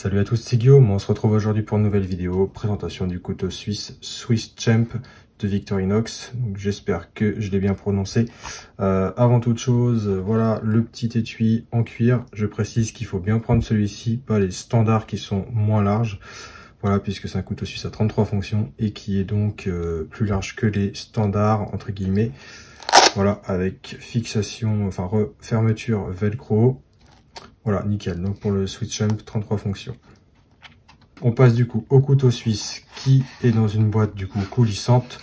Salut à tous, c'est Guillaume, on se retrouve aujourd'hui pour une nouvelle vidéo, présentation du couteau suisse Swiss Champ de Victorinox. J'espère que je l'ai bien prononcé. Avant toute chose, voilà le petit étui en cuir. Je précise qu'il faut bien prendre celui-ci, pas les standards qui sont moins larges. Voilà, puisque c'est un couteau suisse à 33 fonctions et qui est donc plus large que les standards, entre guillemets. Voilà, avec fixation, enfin fermeture velcro. Voilà, nickel. Donc pour le Swiss Champ, 33 fonctions. On passe du coup au couteau suisse qui est dans une boîte du coup coulissante.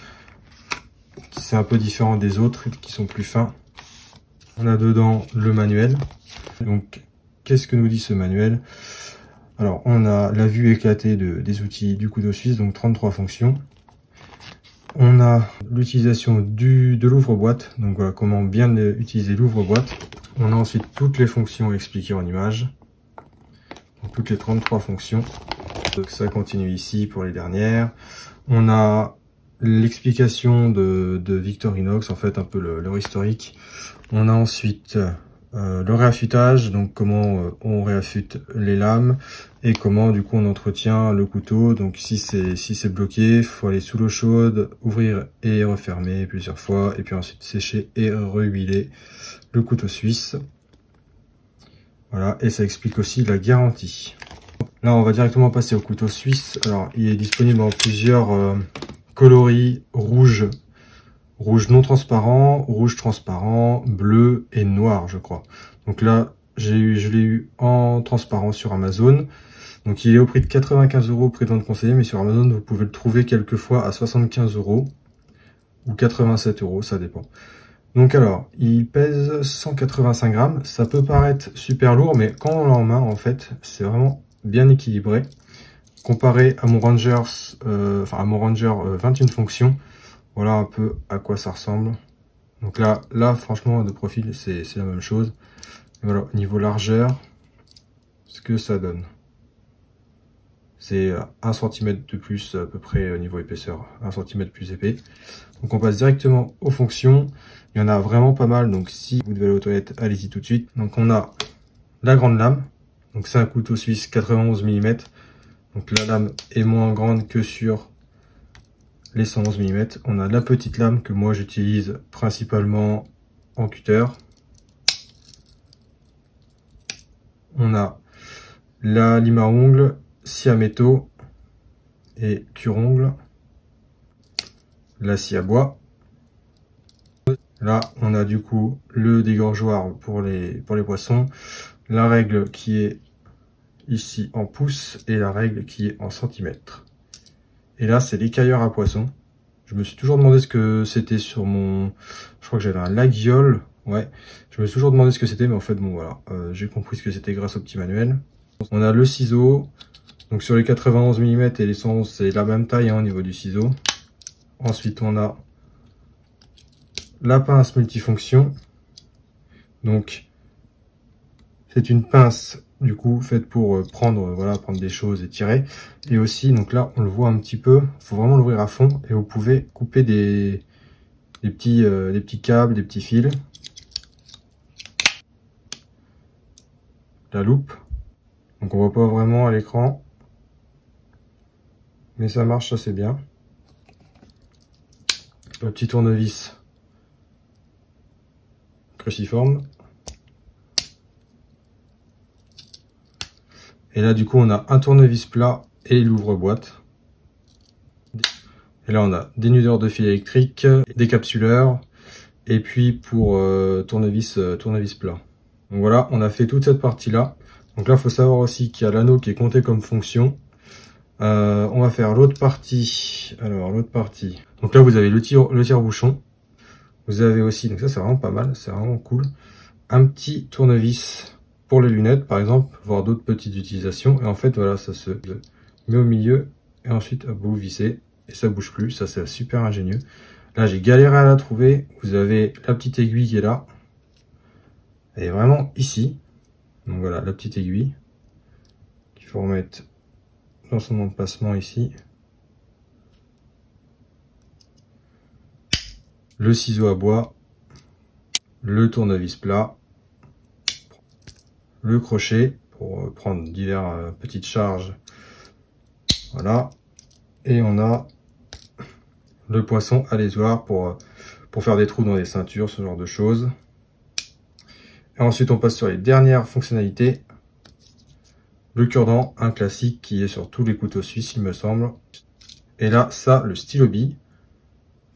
C'est un peu différent des autres qui sont plus fins. On a dedans le manuel. Donc qu'est-ce que nous dit ce manuel? Alors on a la vue éclatée des outils du couteau suisse, donc 33 fonctions. On a l'utilisation de l'ouvre-boîte, donc voilà comment bien utiliser l'ouvre-boîte. On a ensuite toutes les fonctions expliquées en image, donc toutes les 33 fonctions. Donc ça continue ici pour les dernières. On a l'explication de Victorinox, en fait un peu leur historique. On a ensuite le réaffûtage, donc comment on réaffûte les lames et comment du coup on entretient le couteau. Donc si c'est bloqué, il faut aller sous l'eau chaude, ouvrir et refermer plusieurs fois et puis ensuite sécher et rehuiler le couteau suisse. Voilà, et ça explique aussi la garantie. Là, on va directement passer au couteau suisse. Alors, il est disponible en plusieurs coloris, rouge non transparent, rouge transparent, bleu et noir, je crois. Donc là, je l'ai eu en transparent sur Amazon. Donc il est au prix de 95 €, prix de vente conseillé, mais sur Amazon, vous pouvez le trouver quelquefois à 75 € ou 87 €, ça dépend. Donc alors, il pèse 185 grammes. Ça peut paraître super lourd, mais quand on l'a en main, en fait, c'est vraiment bien équilibré. Comparé à mon Ranger, 21 fonctions, voilà un peu à quoi ça ressemble. Donc là franchement, de profil, c'est la même chose. Et voilà, au niveau largeur, ce que ça donne. C'est 1 cm de plus à peu près au niveau épaisseur, 1 cm plus épais. Donc on passe directement aux fonctions. Il y en a vraiment pas mal, donc si vous devez aller aux toilettes, allez-y tout de suite. Donc on a la grande lame, donc c'est un couteau suisse 91 mm. Donc la lame est moins grande que sur les 111 mm. On a la petite lame que moi j'utilise principalement en cutter. On a la lime à ongles, scie à métaux et cure-ongles. La scie à bois. Là, on a du coup le dégorgeoir pour les poissons, la règle qui est ici en pouces et la règle qui est en centimètres. Et là, c'est l'écailleur à poisson. Je me suis toujours demandé ce que c'était sur mon... Je crois que j'avais un Laguiole. Ouais, je me suis toujours demandé ce que c'était, mais en fait, bon, voilà. J'ai compris ce que c'était grâce au petit manuel. On a le ciseau. Donc sur les 91 mm et les 111, c'est la même taille au niveau du ciseau. Ensuite, on a la pince multifonction. Donc, c'est une pince du coup faite pour prendre des choses et tirer. Et aussi, donc là, on le voit un petit peu. Il faut vraiment l'ouvrir à fond et vous pouvez couper des petits câbles, des petits fils. La loupe. Donc on voit pas vraiment à l'écran, mais ça marche assez bien. Le petit tournevis cruciforme. Et là, du coup, on a un tournevis plat et l'ouvre-boîte. Et là, on a des nudeurs de fil électrique, des capsuleurs, et puis pour tournevis plat. Donc voilà, on a fait toute cette partie-là. Donc là, il faut savoir aussi qu'il y a l'anneau qui est compté comme fonction. On va faire l'autre partie. Alors, l'autre partie. Donc là, vous avez le tire-bouchon. Vous avez aussi, donc ça, c'est vraiment pas mal, c'est vraiment cool. Un petit tournevis pour les lunettes, par exemple, voire d'autres petites utilisations. Et en fait, voilà, ça se met au milieu. Et ensuite, vous vissez. Et ça bouge plus. Ça, c'est super ingénieux. Là, j'ai galéré à la trouver. Vous avez la petite aiguille qui est là. Elle est vraiment ici. Donc voilà, la petite aiguille qu'il faut remettre dans son emplacement ici. Le ciseau à bois. Le tournevis plat. Le crochet pour prendre diverses petites charges. Voilà. Et on a le poinçon alésoir pour faire des trous dans les ceintures, ce genre de choses. Et ensuite, on passe sur les dernières fonctionnalités. Le cure-dent, un classique qui est sur tous les couteaux suisses, il me semble. Et là, ça, le stylo bille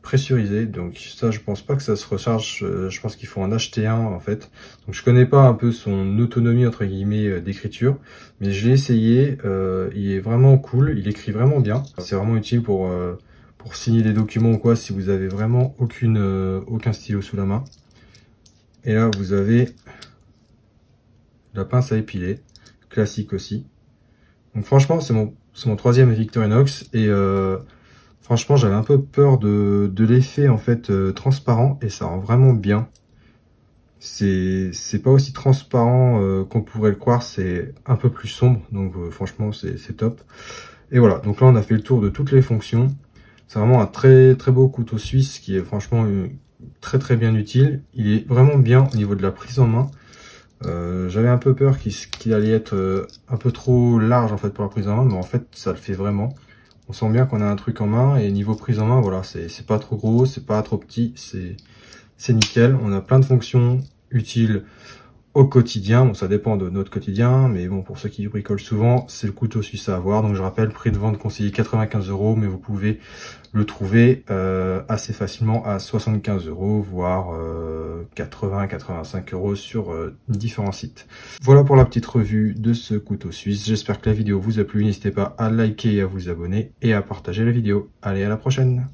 pressurisé. Donc ça, je pense pas que ça se recharge. Je pense qu'il faut en acheter un, en fait. Donc je connais pas un peu son autonomie, entre guillemets, d'écriture. Mais je l'ai essayé. Il est vraiment cool. Il écrit vraiment bien. C'est vraiment utile pour signer des documents ou quoi, si vous avez vraiment aucun stylo sous la main. Et là, vous avez la pince à épiler, classique aussi. Donc franchement, c'est mon troisième Victorinox et franchement, j'avais un peu peur de l'effet en fait transparent et ça rend vraiment bien. C'est pas aussi transparent qu'on pourrait le croire, c'est un peu plus sombre, donc franchement, c'est top. Et voilà, donc là, on a fait le tour de toutes les fonctions. C'est vraiment un très très beau couteau suisse qui est franchement très bien utile. Il est vraiment bien au niveau de la prise en main. J'avais un peu peur qu'il allait être un peu trop large en fait pour la prise en main, mais en fait ça le fait vraiment. On sent bien qu'on a un truc en main et niveau prise en main, voilà, c'est pas trop gros, c'est pas trop petit, c'est nickel. On a plein de fonctions utiles au quotidien. Bon, ça dépend de notre quotidien, mais bon, pour ceux qui bricolent souvent, c'est le couteau suisse à avoir. Donc je rappelle, prix de vente conseillé 95 €, mais vous pouvez le trouver assez facilement à 75 €, voire 80-85 € sur différents sites. Voilà pour la petite revue de ce couteau suisse. J'espère que la vidéo vous a plu. N'hésitez pas à liker et à vous abonner et à partager la vidéo. Allez, à la prochaine!